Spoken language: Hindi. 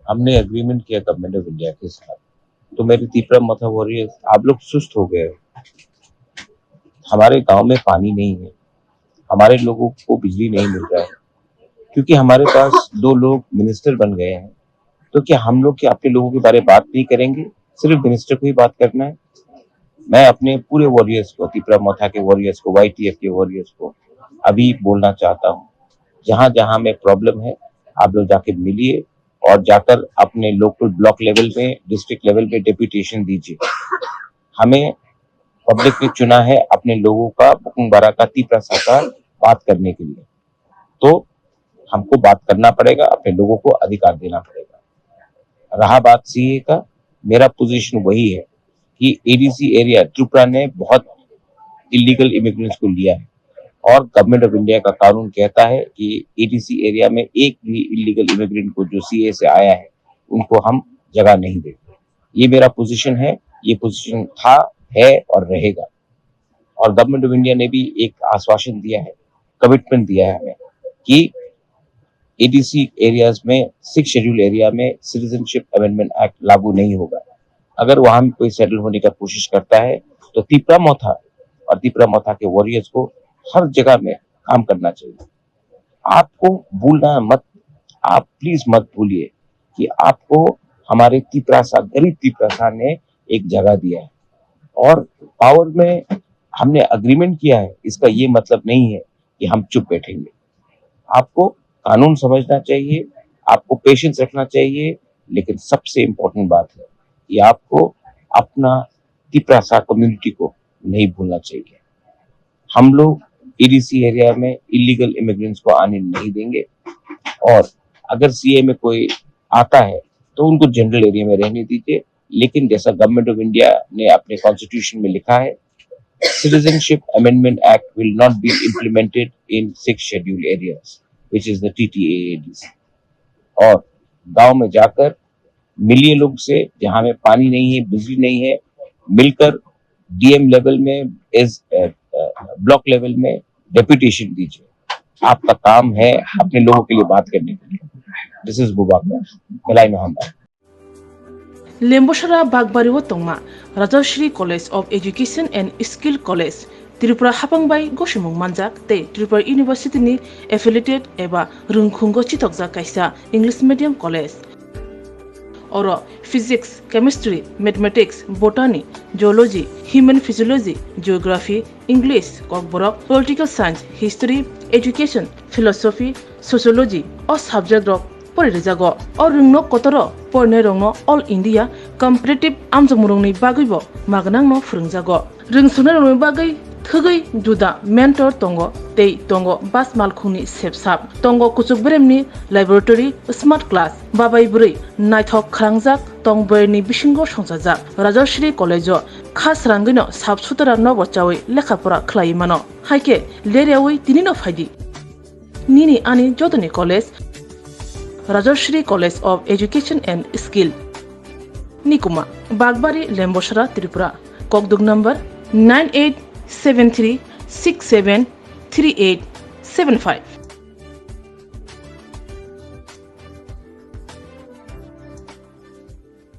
हमने एग्रीमेंट किया गवर्नमेंट ऑफ इंडिया के साथ, तो मेरे तीपरा मथा वॉरियर्स, आप लोग सुस्त हो गए हो। हमारे गांव में पानी नहीं है, हमारे लोगों को बिजली नहीं मिल रहा है, क्योंकि हमारे पास 2 लोग मिनिस्टर बन गए हैं। तो क्या हम लोग क्या अपने लोगों के बारे में बात नहीं करेंगे, सिर्फ मिनिस्टर को ही बात करना है? मैं अपने पूरे वॉरियर्स को, तीपरा मथा के वॉरियर्स को, YTF के वॉरियर्स को अभी बोलना चाहता हूँ, जहां जहां में प्रॉब्लम है आप लोग जाके मिलिए और जाकर अपने लोकल ब्लॉक लेवल में, डिस्ट्रिक्ट लेवल पे डेप्यूटेशन दीजिए। हमें पब्लिक ने चुना है अपने लोगों का, बुकुंग-बारा का तीपरा साकार बात करने के लिए, तो हमको बात करना पड़ेगा, अपने लोगों को अधिकार देना पड़ेगा। रहा बात CA का, मेरा पोजीशन वही है कि ADC एरिया त्रिपुरा ने बहुत इलीगल इमिग्रेंट्स को लिया है और गवर्नमेंट ऑफ इंडिया का कानून कहता है कि ADC एरिया में एक भी इलीगल इमिग्रेंट को जो CA से आया है उनको हम जगह नहीं देते। ये मेरा पोजीशन है, ये पोजीशन था, है और रहेगा। और गवर्नमेंट ऑफ इंडिया ने भी एक आश्वासन दिया है, कमिटमेंट दिया है हमें कि ADC एरियाज में 6 शेड्यूल एरिया में सिटीजनशिप अमेंडमेंट एक्ट लागू नहीं होगा। अगर वहां में कोई सेटल होने का कोशिश करता है तो तीपरा मथा और तीपरा मथा के वॉरियर्स को हर जगह में काम करना चाहिए। आपको भूलना मत, आप प्लीज मत भूलिए कि आपको हमारे तीपरासा, गरीब तीपरासा ने एक जगह दिया है और पावर में हमने अग्रीमेंट किया है। इसका ये मतलब नहीं है कि हम चुप बैठेंगे। आपको कानून समझना चाहिए, आपको पेशेंस रखना चाहिए, लेकिन सबसे इम्पोर्टेंट बात है कि आपको अपना तीपरासा कम्युनिटी को नहीं भूलना चाहिए। हम लोग ADC एरिया में इलीगल इमिग्रेंट्स को आने नहीं देंगे और अगर CA में कोई आता है तो उनको जनरल एरिया में रहने दीजिए, लेकिन जैसा गवर्नमेंट ऑफ इंडिया ने अपने कॉन्स्टिट्यूशन में लिखा है, Citizenship Amendment Act will not be implemented in 6 scheduled areas, which is the TTAADC। और गांव में जाकर मिलिए लोग से, जहां में पानी नहीं है, बिजली नहीं है, मिलकर DM लेवल में, इस ब्लॉक लेवल में डेप्यूटेशन दीजिए। आपका काम है अपने लोगों के लिए बात करने के लिए। This is Bubakar Malai Mohammad. लेम्बोसरा बागबारी तंगमा Rajshree college of education and skill college Tripura हापंगबाई गसुमुंग मानजाक ते त्रिपुरा यूनिवर्सिटी नि एफिलिएटेड एबा रुंखुंगो चितकजा कायसा इंग्लिश मीडियम कॉलेज और physics, chemistry, mathematics, botany, geology, human physiology, geography, English, Kokborok, political science, history, education, philosophy, sociology और सब्जेक्ट रक परिजागो और रुंगनो कतरो परने रंगनो ऑल इंडिया कम्पिटिटिव आमजमुरुंगनि बागैबो मागनांगनो फोरोंजागो रोंसुनो रंगनि बागै थगै जुदा मेंटर तंगो तै तंगो बास मालखुंनि सेबसाब तंगो कुचुकब्रेमनि लैबोरेटरी स्मार्ट क्लास बाबाई बुरै नायथक खालांजाक तंगबरनि बिसिंगो संजाजाक राजश्री कॉलेजो खास रांगैनो साबसुतरा नबचावै लेखाफोरा खलायमानो हायके लेरेवै तिनिनो फायदि निनि आनि जदनि college Rajshree college of education and skill निकुमा बागबारी लेम्बोसरा त्रिपुरा ककदुग नंबर 9873673875।